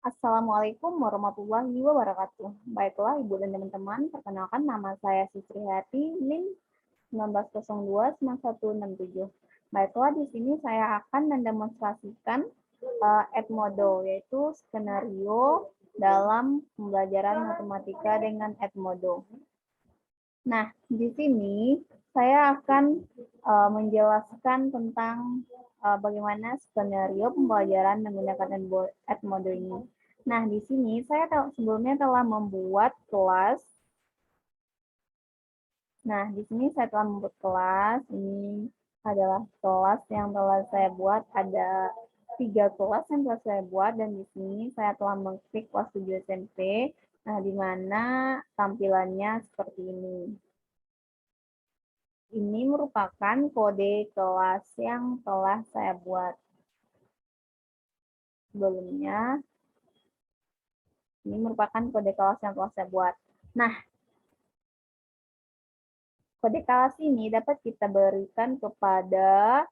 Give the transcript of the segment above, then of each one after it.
Assalamualaikum warahmatullahi wabarakatuh. Baiklah, Ibu dan teman-teman, perkenalkan nama saya Sisri Hati, NIM 19029167. Baiklah, di sini saya akan mendemonstrasikan Edmodo, yaitu skenario dalam pembelajaran matematika dengan Edmodo. Nah, di sini saya akan menjelaskan tentang bagaimana skenario pembelajaran menggunakan Edmodo ini. Nah, di sini saya sebelumnya telah membuat kelas. Nah, di sini saya telah membuat kelas. Ini adalah kelas yang telah saya buat. Ada 3 kelas yang telah saya buat, dan di sini saya telah mengklik kelas 7 SMP. Nah, di mana tampilannya seperti ini. Ini merupakan kode kelas yang telah saya buat sebelumnya. Ini merupakan kode kelas yang telah saya buat. Nah, kode kelas ini dapat kita berikan kepada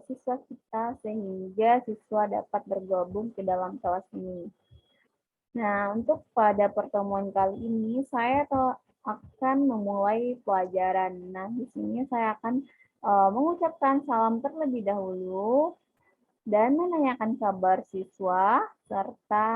siswa kita sehingga siswa dapat bergabung ke dalam kelas ini. Nah, untuk pada pertemuan kali ini saya akan memulai pelajaran. Nah, di sini saya akan mengucapkan salam terlebih dahulu dan menanyakan kabar siswa serta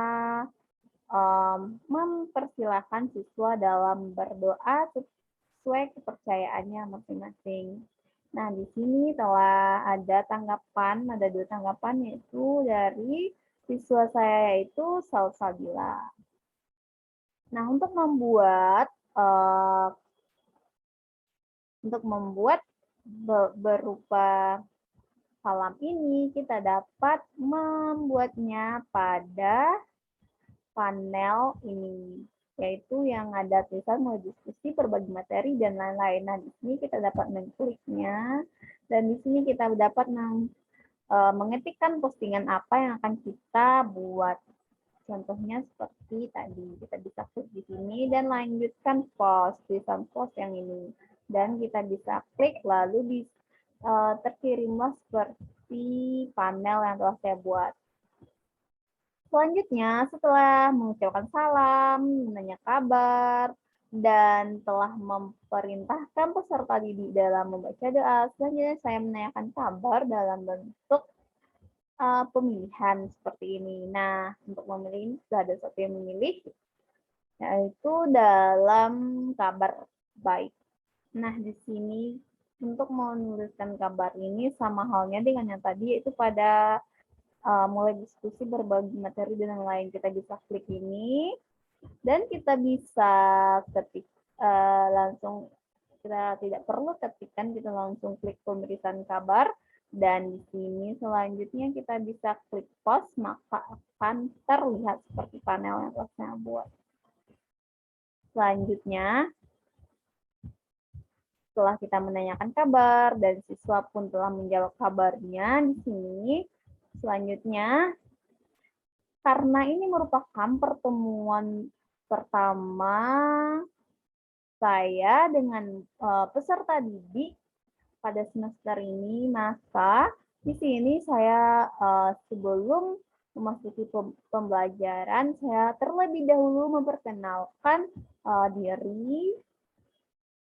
mempersilahkan siswa dalam berdoa sesuai kepercayaannya masing-masing. Nah, di sini telah ada tanggapan, ada 2 tanggapan, yaitu dari siswa saya, yaitu Salsabila. Nah, untuk membuat berupa salam ini, kita dapat membuatnya pada panel ini, yaitu yang ada tulisan mau diskusi, berbagi materi, dan lain-lain. Nah, di sini kita dapat mengkliknya, dan di sini kita dapat mengetikkan postingan apa yang akan kita buat. Contohnya seperti tadi, kita bisa klik di sini dan lanjutkan post, tulisan post yang ini. Dan kita bisa klik, lalu terkirimlah seperti panel yang telah saya buat. Selanjutnya, setelah mengucapkan salam, menanya kabar, dan telah memerintahkan peserta didik dalam membaca doa, selanjutnya saya menanyakan kabar dalam bentuk pemilihan seperti ini. Nah, untuk memilih ini sudah ada satu yang memilih, yaitu dalam kabar baik. Nah, di sini untuk menuliskan kabar ini sama halnya dengan yang tadi, yaitu pada mulai diskusi, berbagi materi, dan lain. Kita bisa klik ini, dan kita bisa ketik langsung, kita tidak perlu ketikkan, kita langsung klik pemberitaan kabar, dan di sini selanjutnya kita bisa klik post, maka akan terlihat seperti panel yang telah saya buat. Selanjutnya, setelah kita menanyakan kabar dan siswa pun telah menjawab kabarnya, di sini selanjutnya, karena ini merupakan pertemuan pertama saya dengan peserta didik pada semester ini, maka di sini saya sebelum memasuki pembelajaran, saya terlebih dahulu memperkenalkan diri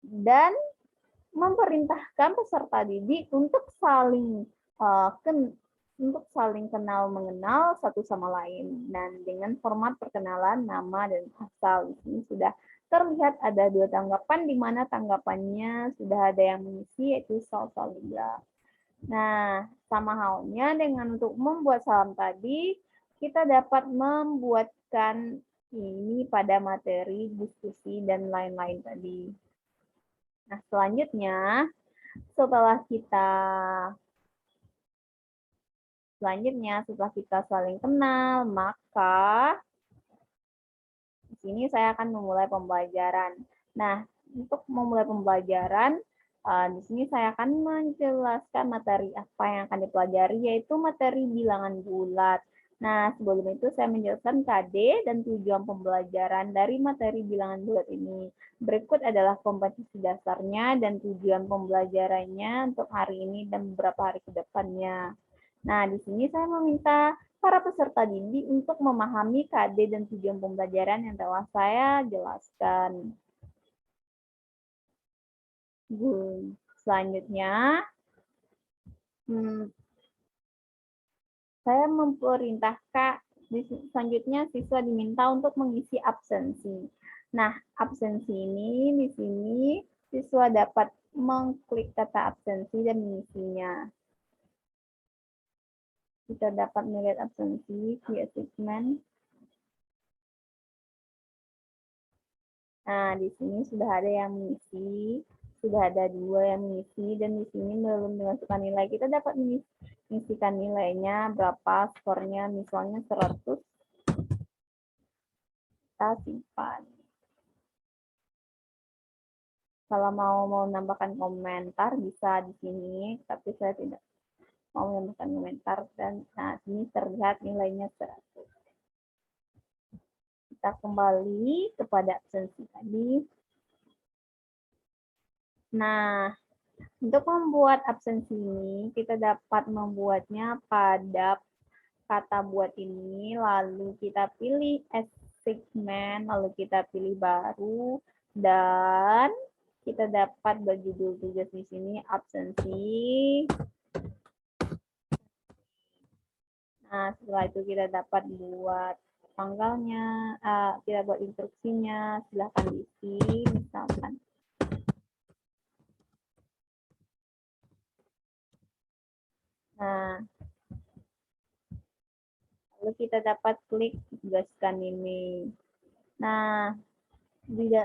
dan memerintahkan peserta didik untuk saling kenal mengenal satu sama lain, dan dengan format perkenalan nama dan asal. Di sini sudah terlihat ada 2 tanggapan, di mana tanggapannya sudah ada yang mengisi, yaitu Salsabila. Nah, sama halnya dengan untuk membuat salam tadi, kita dapat membuatkan ini pada materi, diskusi, dan lain-lain tadi. Nah, selanjutnya, setelah kita saling kenal, maka di sini saya akan memulai pembelajaran. Nah, untuk memulai pembelajaran, di sini saya akan menjelaskan materi apa yang akan dipelajari, yaitu materi bilangan bulat. Nah, sebelum itu saya menjelaskan KD dan tujuan pembelajaran dari materi bilangan bulat ini. Berikut adalah kompetensi dasarnya dan tujuan pembelajarannya untuk hari ini dan beberapa hari ke depannya. Nah, di sini saya meminta para peserta didik untuk memahami KD dan tujuan pembelajaran yang telah saya jelaskan. Selanjutnya, saya memerintahkan, selanjutnya siswa diminta untuk mengisi absensi. Nah, absensi ini di sini siswa dapat mengklik kata absensi dan mengisinya. Kita dapat melihat absensi di assessment. Nah, di sini sudah ada yang mengisi, sudah ada 2 yang mengisi, dan di sini belum dimasukkan nilai. Kita dapat mengisikan nilainya, berapa skornya, misalnya 100, kita simpan. Kalau mau menambahkan komentar bisa di sini, tapi saya tidak mau menambahkan komentar, dan nah sini terlihat nilainya 100. Kita kembali kepada absensi tadi. Nah, untuk membuat absensi ini, kita dapat membuatnya pada kata buat ini, lalu kita pilih segmen, lalu kita pilih baru, dan kita dapat berjudul tugas di sini absensi. Nah, setelah itu kita dapat buat tanggalnya, kita buat instruksinya, silahkan diisi, misalkan. Nah, lalu kita dapat klik tugaskan ini. Nah,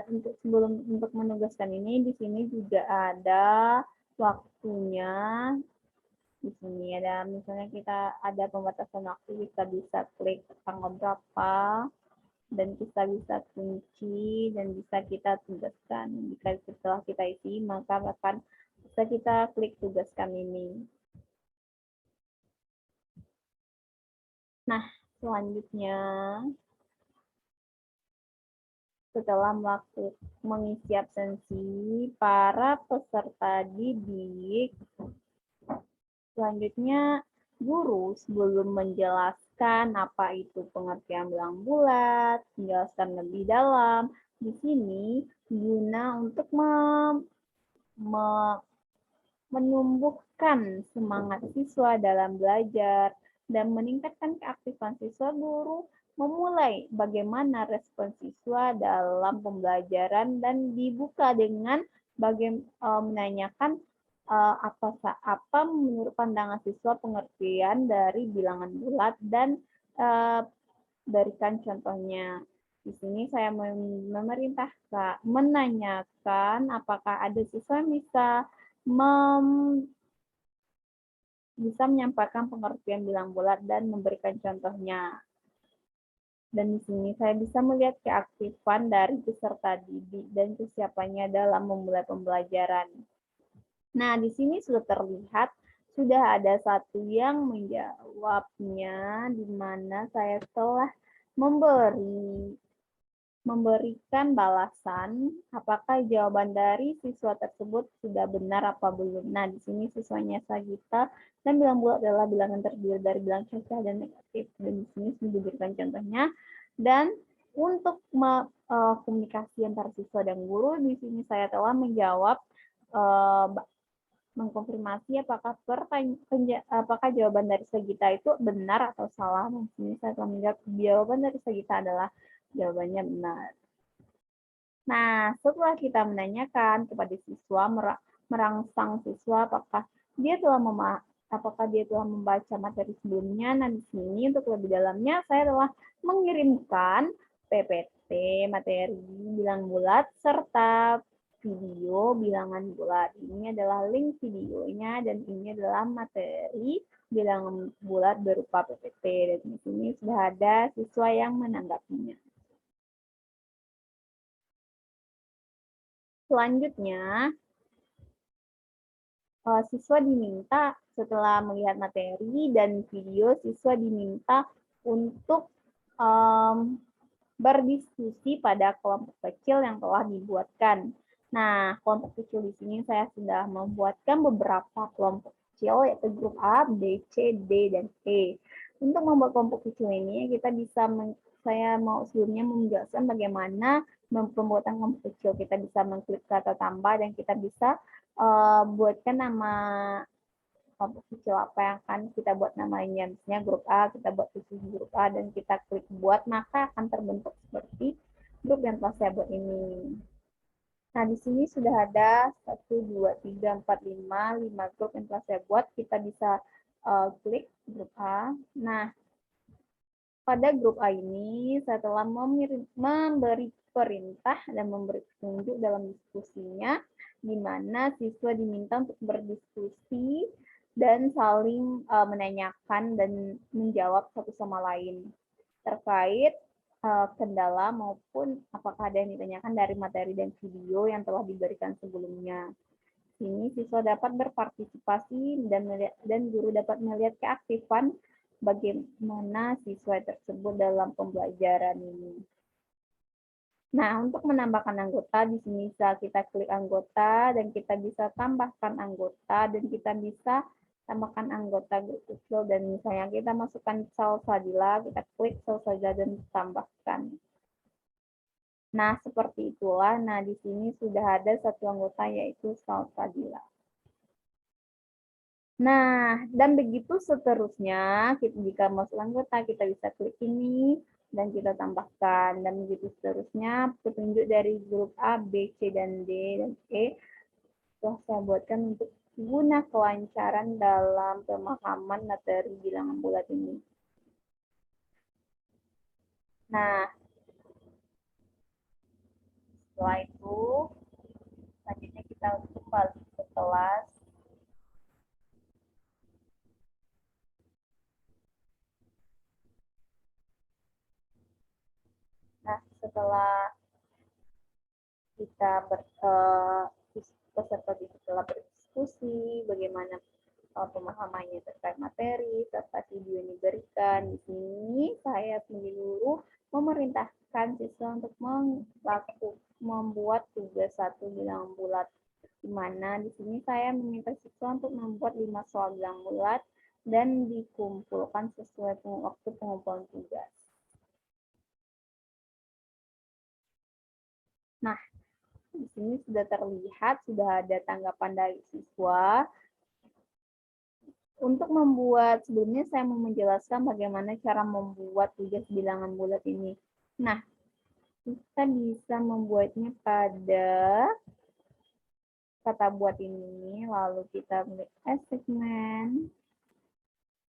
untuk menugaskan ini, di sini juga ada waktunya. Di sini ada, misalnya kita ada pembatasan waktu, kita bisa klik tanggal berapa, dan kita bisa kunci, dan bisa kita tugaskan. Jika setelah kita isi, maka akan bisa kita klik tugaskan ini. Nah, selanjutnya, setelah mengisi absensi, para peserta didik, selanjutnya guru sebelum menjelaskan apa itu pengertian bilang bulat, menjelaskan lebih dalam, di sini guna untuk menumbuhkan semangat siswa dalam belajar dan meningkatkan keaktifan siswa, guru memulai bagaimana respon siswa dalam pembelajaran dan dibuka dengan menanyakan apa menurut pandangan siswa pengertian dari bilangan bulat dan berikan contohnya. Di sini saya memerintahkan menanyakan apakah ada siswa yang bisa menyampaikan pengertian bilang bulat dan memberikan contohnya. Dan di sini saya bisa melihat keaktifan dari peserta didik dan kesiapannya dalam memulai pembelajaran. Nah, di sini sudah terlihat, sudah ada satu yang menjawabnya, di mana saya telah memberikan balasan apakah jawaban dari siswa tersebut sudah benar apa belum. Nah, di sini siswanya Sagita dan bilang bulat adalah bilangan terdiri dari bilang cocok dan negatif. Dan di sini sudah diberikan contohnya. Dan untuk komunikasi antara siswa dan guru, di sini saya telah menjawab mengkonfirmasi apakah jawaban dari Sagita itu benar atau salah. Di sini saya telah menjawab jawaban dari Sagita adalah jawabannya benar. Nah, setelah kita menanyakan kepada siswa, merangsang siswa apakah dia telah membaca materi sebelumnya. Nah, di sini untuk lebih dalamnya saya telah mengirimkan PPT materi bilang bulat serta video bilangan bulat. Ini adalah link videonya dan ini adalah materi bilangan bulat berupa PPT. Dan di sini sudah ada siswa yang menanggapinya. Selanjutnya, siswa diminta setelah melihat materi dan video, siswa diminta untuk berdiskusi pada kelompok kecil yang telah dibuatkan. Nah, kelompok kecil di sini saya sudah membuatkan beberapa kelompok kecil, yaitu grup A, B, C, D, dan E. Untuk membuat kelompok kecil ini, kita bisa saya mau sebelumnya menjelaskan bagaimana pembuatan kelompok kecil. Kita bisa mengklik kata tambah dan kita bisa buatkan nama kelompok kecil apa yang akan kita buat namanya. Misalnya grup A, kita buat khusus grup A dan kita klik buat, maka akan terbentuk seperti grup yang telah saya buat ini. Nah, di sini sudah ada 1, 2, 3, 4, 5 grup yang telah saya buat. Kita bisa klik grup A. Nah, pada grup A ini, saya telah memberi perintah dan memberi petunjuk dalam diskusinya, di mana siswa diminta untuk berdiskusi dan saling menanyakan dan menjawab satu sama lain terkait kendala maupun apakah ada yang ditanyakan dari materi dan video yang telah diberikan sebelumnya. Sini siswa dapat berpartisipasi dan guru dapat melihat keaktifan bagaimana siswa tersebut dalam pembelajaran ini. Nah, untuk menambahkan anggota, di sini bisa kita klik anggota dan kita bisa tambahkan anggota dan kita bisa tambahkan anggota grup kecil dan misalnya kita masukkan Salsabila, kita klik Salsabila dan tambahkan. Nah, seperti itulah. Nah, di sini sudah ada satu anggota yaitu Salsabila. Nah, dan begitu seterusnya, jika masuk anggota, kita bisa klik ini, dan kita tambahkan. Dan begitu seterusnya, petunjuk dari grup A, B, C, dan D, dan E, telah saya buatkan untuk guna kelancaran dalam pemahaman materi bilangan bulat ini. Nah, setelah itu, selanjutnya kita kembali ke kelas. Nah, setelah kita peserta telah berdiskusi bagaimana pemahamannya terkait materi serta video yang diberikan. Di sini saya sebagai guru memerintahkan siswa untuk membuat tugas satu bilangan bulat, di mana di sini saya meminta siswa untuk membuat 5 soal bilangan bulat dan dikumpulkan sesuai waktu pengumpulan tugas. Nah, di sini sudah terlihat, sudah ada tanggapan dari siswa. Untuk membuat, sebelumnya saya mau menjelaskan bagaimana cara membuat tugas bilangan bulat ini. Nah, kita bisa membuatnya pada kata buat ini, lalu kita klik assignment,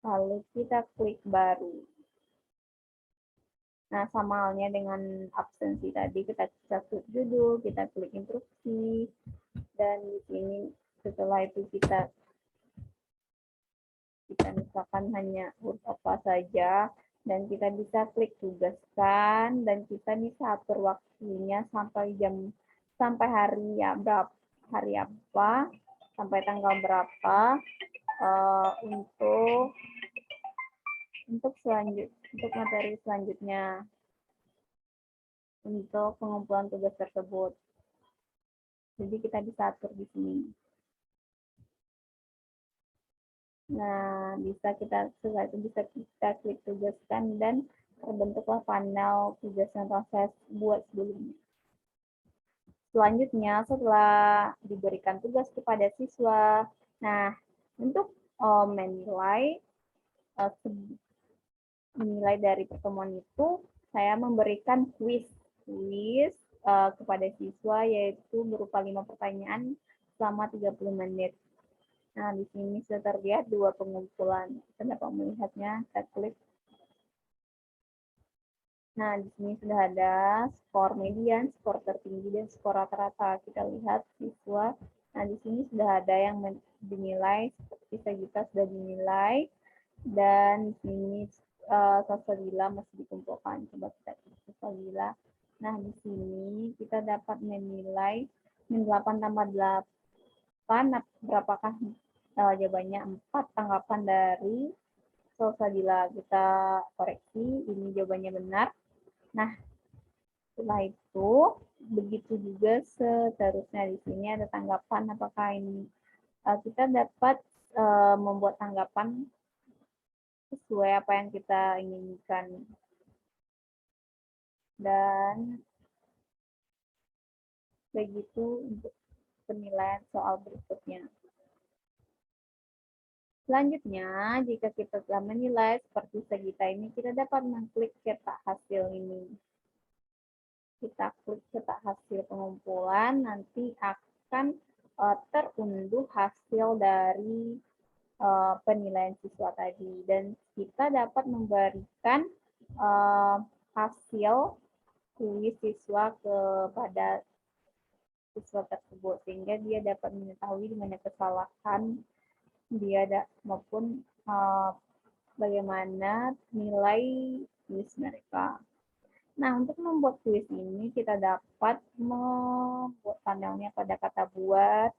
lalu kita klik baru. Nah, sama halnya dengan absensi tadi, kita bisa klik judul, kita klik instruksi, dan di sini setelah itu kita misalkan hanya huruf apa saja, dan kita bisa klik tugaskan, dan kita bisa atur waktunya sampai hari ya berapa, hari apa, sampai tanggal berapa untuk materi selanjutnya untuk pengumpulan tugas tersebut. Jadi kita bisa atur di sini. Nah, setelah itu bisa kita klik tugaskan dan terbentuklah panel tugas yang telah saya buat sebelumnya. Selanjutnya, setelah diberikan tugas kepada siswa, nah, untuk menilai dari pertemuan itu, saya memberikan kuis kepada siswa, yaitu berupa 5 pertanyaan selama 30 menit. Nah, di sini sudah terlihat 2 pengumpulan. Kita dapat melihatnya, kita klik. Nah, di sini sudah ada skor median, skor tertinggi, dan skor rata-rata. Kita lihat siswa. Nah, di sini sudah ada yang dinilai, seperti kita sudah dinilai. Dan di sini Salsabila masih dikumpulkan. Coba kita klik Salsabila. Nah, di sini kita dapat menilai 8 tambah 8, berapakah jawabannya 4 tanggapan dari Salsabila. Kita koreksi, ini jawabannya benar. Nah, setelah itu, begitu juga seterusnya. Di sini ada tanggapan, apakah ini kita dapat membuat tanggapan sesuai apa yang kita inginkan. Dan begitu untuk penilaian soal berikutnya. Selanjutnya, jika kita telah menilai seperti segita ini, kita dapat mengklik cetak hasil ini. Kita klik cetak hasil pengumpulan, nanti akan terunduh hasil dari penilaian siswa tadi. Dan kita dapat memberikan hasil kuis siswa kepada siswa tersebut, sehingga dia dapat mengetahui di mana kesalahan dia maupun bagaimana nilai kuis mereka. Nah, untuk membuat kuis ini kita dapat membuat panelnya pada kata buat,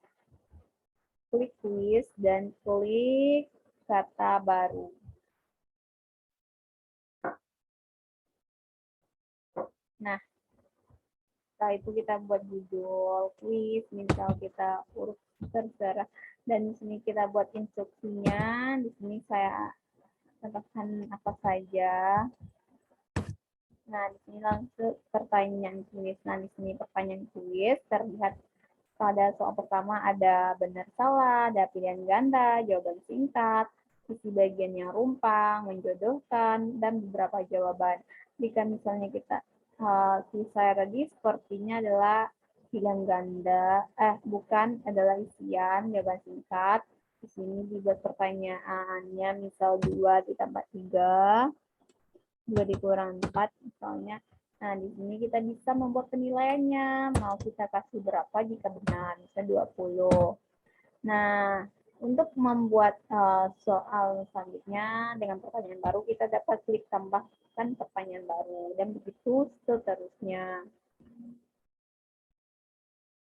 klik kuis, dan klik kata baru. Nah, setelah itu kita buat judul kuis, misal kita urut terserah. Dan di sini kita buat instruksinya. Di sini saya katakan apa saja. Nah, di sini langsung pertanyaan kuis. Nah, di sini pertanyaan kuis terlihat pada soal pertama ada benar salah, ada pilihan ganda, jawaban singkat, isi bagian yang rumpang, menjodohkan, dan beberapa jawaban. Jika misalnya kita saya tadi sepertinya adalah pilihan ganda, bukan, adalah isian, jawaban singkat. Di sini dibuat pertanyaannya, misal 2 ditambah 3, 2 dikurang 4 misalnya. Nah, di sini kita bisa membuat penilaiannya. Mau kita kasih berapa jika benar, misalnya 20. Nah, untuk membuat soal selanjutnya dengan pertanyaan baru, kita dapat klik tambahkan pertanyaan baru, dan begitu seterusnya.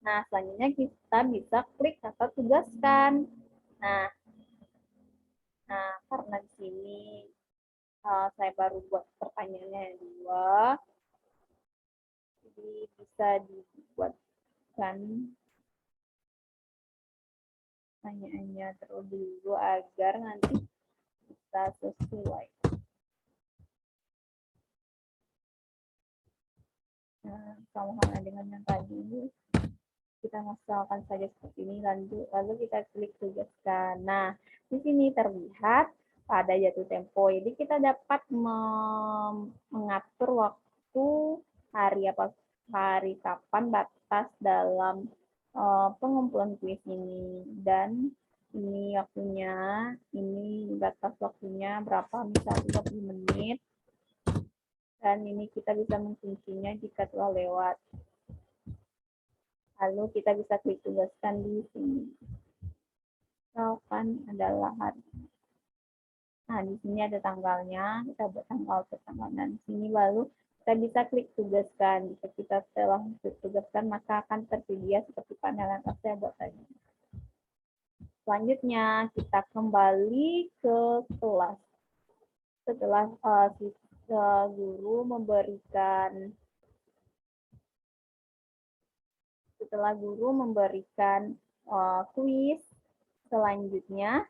Nah, selanjutnya kita bisa klik kata tugaskan. Nah, karena di sini saya baru buat pertanyaannya 2, jadi bisa dibuatkan pertanyaannya terlebih dulu agar nanti bisa sesuai. Nah, sama halnya dengan yang tadi, kita masalkan saja seperti ini, lalu kita klik tugaskan. Nah, di sini terlihat pada jatuh tempo. Jadi kita dapat mengatur waktu hari kapan batas dalam pengumpulan kuis ini, dan ini waktunya, ini batas waktunya berapa, misal 30 menit, dan ini kita bisa mengkuncinya jika telah lewat. Lalu kita bisa klik tugaskan di sini. Misalkan adalah hari. Nah, di sini ada tanggalnya, kita buat tanggal per tanggal, dan di sini lalu kita bisa klik tugaskan. Jika kita telah klik tugaskan, maka akan tersedia seperti panel yang saya buat tadi. Selanjutnya, kita kembali ke kelas. Setelah guru memberikan kuis, selanjutnya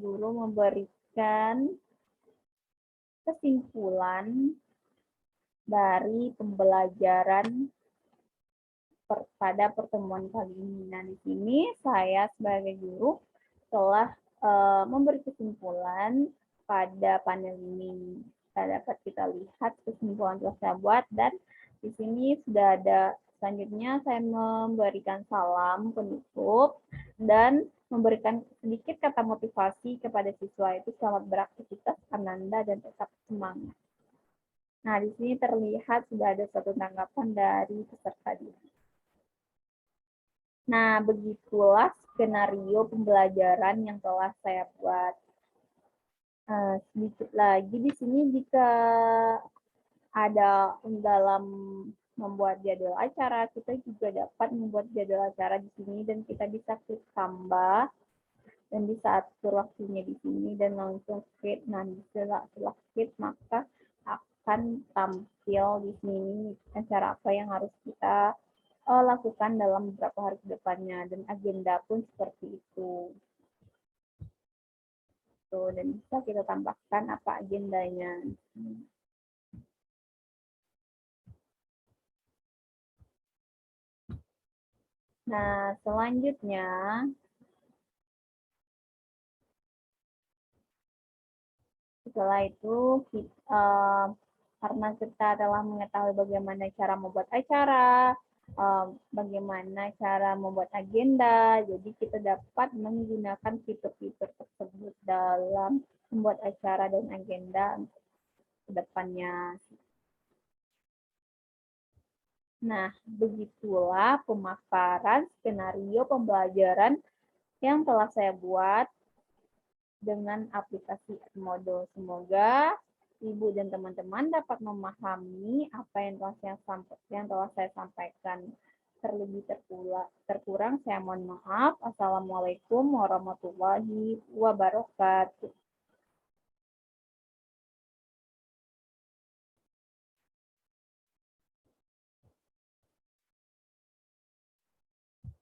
guru memberikan kesimpulan dari pembelajaran pada pertemuan kali ini. Nah, di sini saya sebagai guru telah memberi kesimpulan pada panel ini. Dapat kita lihat kesimpulan telah saya buat, dan di sini sudah ada. Selanjutnya saya memberikan salam penutup dan memberikan sedikit kata motivasi kepada siswa, itu selamat beraktivitas Ananda dan tetap semangat. Nah, di sini terlihat sudah ada satu tanggapan dari peserta didik. Nah, begitulah skenario pembelajaran yang telah saya buat. Sedikit lagi di sini, jika ada dalam membuat jadwal acara, kita juga dapat membuat jadwal acara di sini, dan kita bisa klik tambah dan bisa atur waktunya di sini dan langsung create. Nah, setelah create maka akan tampil di sini acara apa yang harus kita lakukan dalam beberapa hari ke depannya, dan agenda pun seperti itu. gitu, dan bisa kita tambahkan apa agendanya. Nah, selanjutnya setelah itu karena kita telah mengetahui bagaimana cara membuat acara, bagaimana cara membuat agenda, jadi kita dapat menggunakan fitur-fitur tersebut dalam membuat acara dan agenda ke depannya. Nah, begitulah pemaparan skenario pembelajaran yang telah saya buat dengan aplikasi Edmodo. Semoga Ibu dan teman-teman dapat memahami apa yang telah saya sampaikan. Terlebih terkurang saya mohon maaf. Assalamualaikum warahmatullahi wabarakatuh.